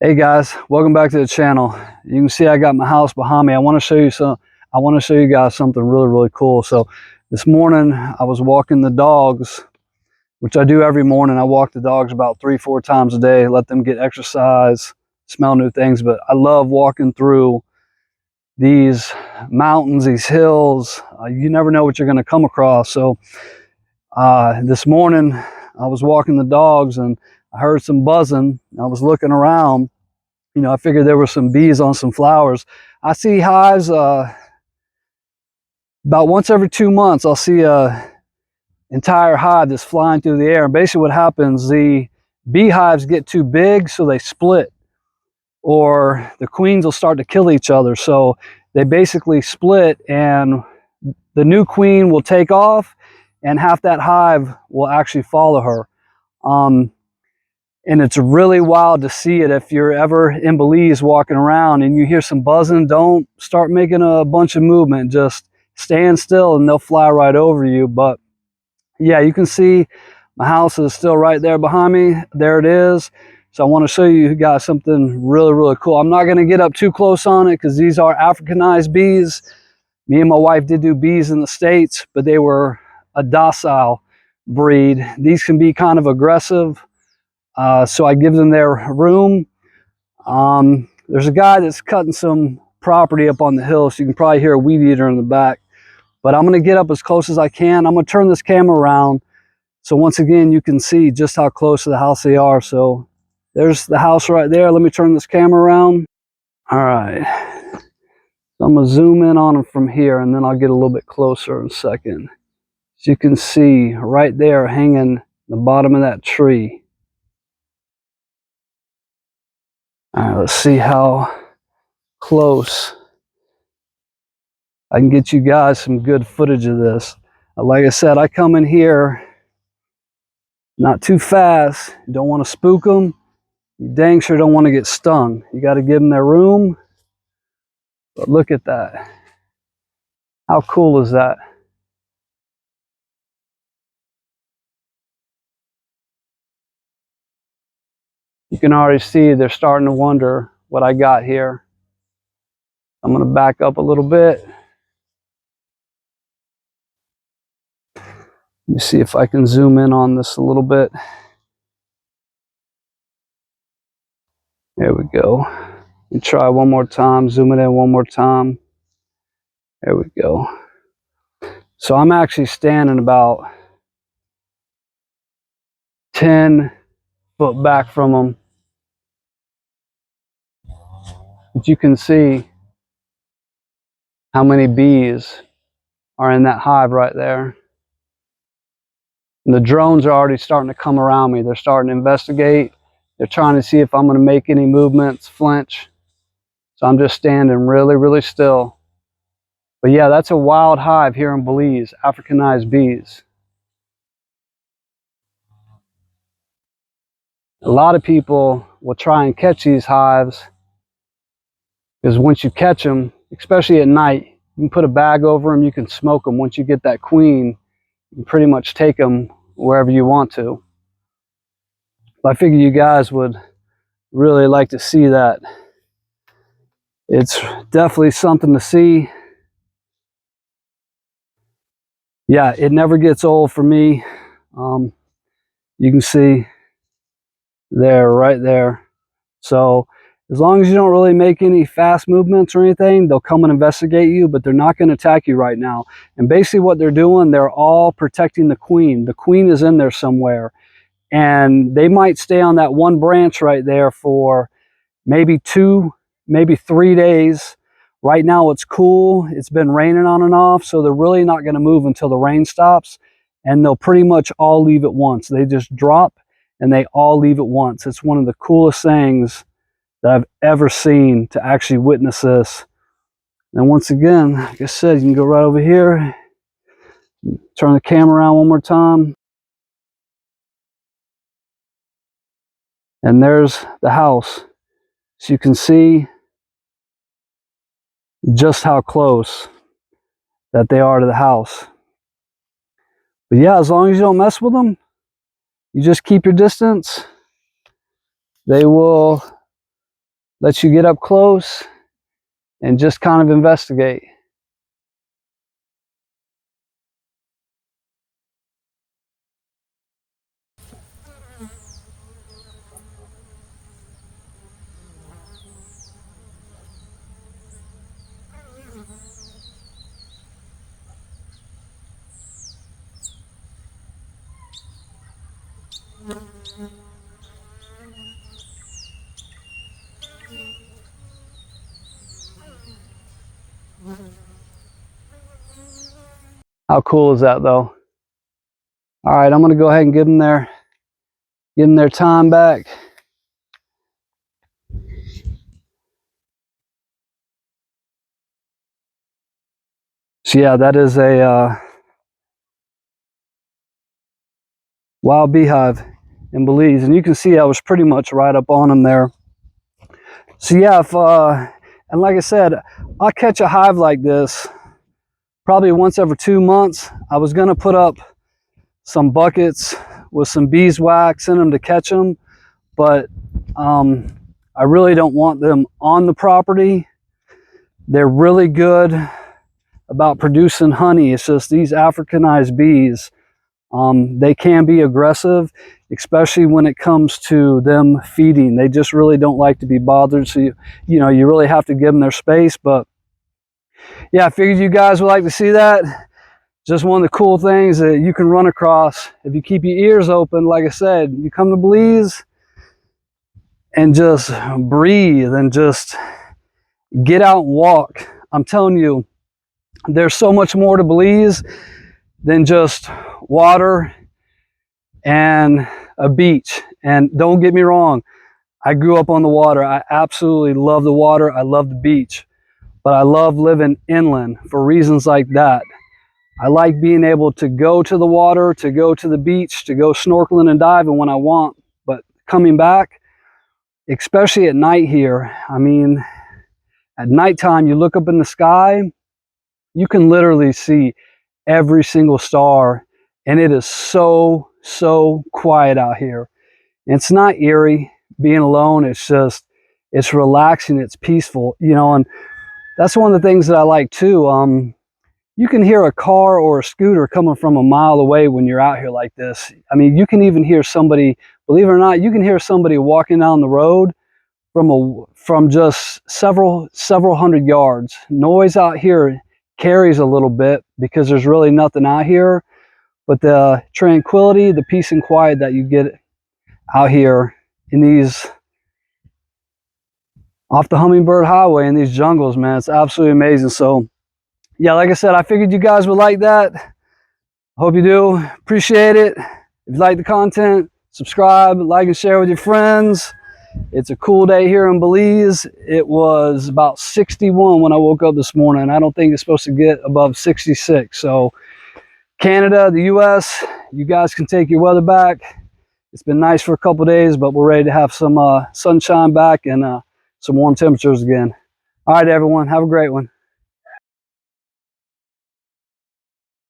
Hey guys, welcome back to the channel. You can see I got my house behind me. I want to show you guys something really cool. So this morning I was walking the dogs, which I do every morning. I walk the dogs about 3-4 times a day, let them get exercise, smell new things. But I love walking through these mountains, these hills. You never know what you're going to come across. So this morning I was walking the dogs and I heard some buzzing. I was looking around. You know, I figured there were some bees on some flowers. I see hives about once every 2 months. I'll see a entire hive that's flying through the air. And basically what happens, the beehives get too big, so they split, or the queens will start to kill each other. So they basically split, and the new queen will take off, and half that hive will actually follow her. And it's really wild to see it. If you're ever in Belize walking around and you hear some buzzing, don't start making a bunch of movement. Just stand still and they'll fly right over you. But yeah, you can see my house is still right there behind me. There it is. So I want to show you guys something really cool. I'm not going to get up too close on it because these are Africanized bees. Me and my wife did do bees in the States, but they were a docile breed. These can be kind of aggressive. So I give them their room. There's a guy that's cutting some property up on the hill, so you can probably hear a weed eater in the back. But I'm going to get up as close as I can. I'm going to turn this camera around, so once again you can see just how close to the house they are. So there's the house right there. Let me turn this camera around. All right. So I'm going to zoom in on them from here, and then I'll get a little bit closer in a second. As you can see right there hanging the bottom of that tree. All right, let's see how close I can get you guys some good footage of this. Like I said, I come in here not too fast. You don't want to spook them. You dang sure don't want to get stung. You got to give them their room. But look at that. How cool is that? You can already see they're starting to wonder what I got here. I'm going to back up a little bit. Let me see if I can zoom in on this a little bit. There we go. Let me try one more time. Zoom it in one more time. There we go. So I'm actually standing about 10 foot back from them. But you can see how many bees are in that hive right there. And the drones are already starting to come around me. They're starting to investigate. They're trying to see if I'm going to make any movements, flinch. So I'm just standing really still. But yeah, that's a wild hive here in Belize, Africanized bees. A lot of people will try and catch these hives because once you catch them, especially at night, you can put a bag over them, you can smoke them. Once you get that queen, you can pretty much take them wherever you want to. But I figure you guys would really like to see that. It's definitely something to see. Yeah, it never gets old for me. You can see there, right there. So as long as you don't really make any fast movements or anything, they'll come and investigate you, but they're not going to attack you right now. And basically what they're doing, they're all protecting the queen. The queen is in there somewhere. And they might stay on that one branch right there for maybe 2, maybe 3 days. Right now it's cool. It's been raining on and off, so they're really not going to move until the rain stops. And they'll pretty much all leave at once. They just drop and they all leave at once. It's one of the coolest things that I've ever seen to actually witness this. And once again, like I said, you can go right over here, turn the camera around one more time. And there's the house. So you can see just how close that they are to the house. But yeah, as long as you don't mess with them, you just keep your distance, they will lets you get up close and just kind of investigate. How cool is that though? All right, I'm gonna go ahead and give them their time back. So yeah, that is a wild beehive in Belize, and you can see I was pretty much right up on them there. So yeah, and like I said, I'll catch a hive like this probably once every 2 months. I was gonna put up some buckets with some beeswax in them to catch them, but I really don't want them on the property. They're really good about producing honey. It's just these Africanized bees, they can be aggressive, especially when it comes to them feeding. They just really don't like to be bothered, so you know, you really have to give them their space. But yeah, I figured you guys would like to see that. Just one of the cool things that you can run across if you keep your ears open. Like I said, you come to Belize and just breathe and just get out and walk. I'm telling you, there's so much more to Belize than just water and a beach. And don't get me wrong, I grew up on the water. I absolutely love the water. I love the beach, but I love living inland for reasons like that. I like being able to go to the water, to go to the beach, to go snorkeling and diving when I want. But coming back, especially at night here, I mean, at nighttime, you look up in the sky, you can literally see every single star, and it is so quiet out here. And it's not eerie being alone. It's just, it's relaxing, it's peaceful, you know. And that's one of the things that I like too. You can hear a car or a scooter coming from a mile away when you're out here like this. I mean, you can even hear somebody, believe it or not, you can hear somebody walking down the road from just several hundred yards. Noise out here carries a little bit because there's really nothing out here, but the tranquility, the peace and quiet that you get out here in these, off the Hummingbird Highway in these jungles, man, it's absolutely amazing. So yeah, like I said, I figured you guys would like that. Hope you do. Appreciate it. If you like the content, subscribe, like, and share with your friends. It's a cool day here in Belize. It was about 61 when I woke up this morning. I don't think it's supposed to get above 66. So Canada, the US, you guys can take your weather back. It's been nice for a couple of days, but we're ready to have some sunshine back and some warm temperatures again. All right, everyone, have a great one.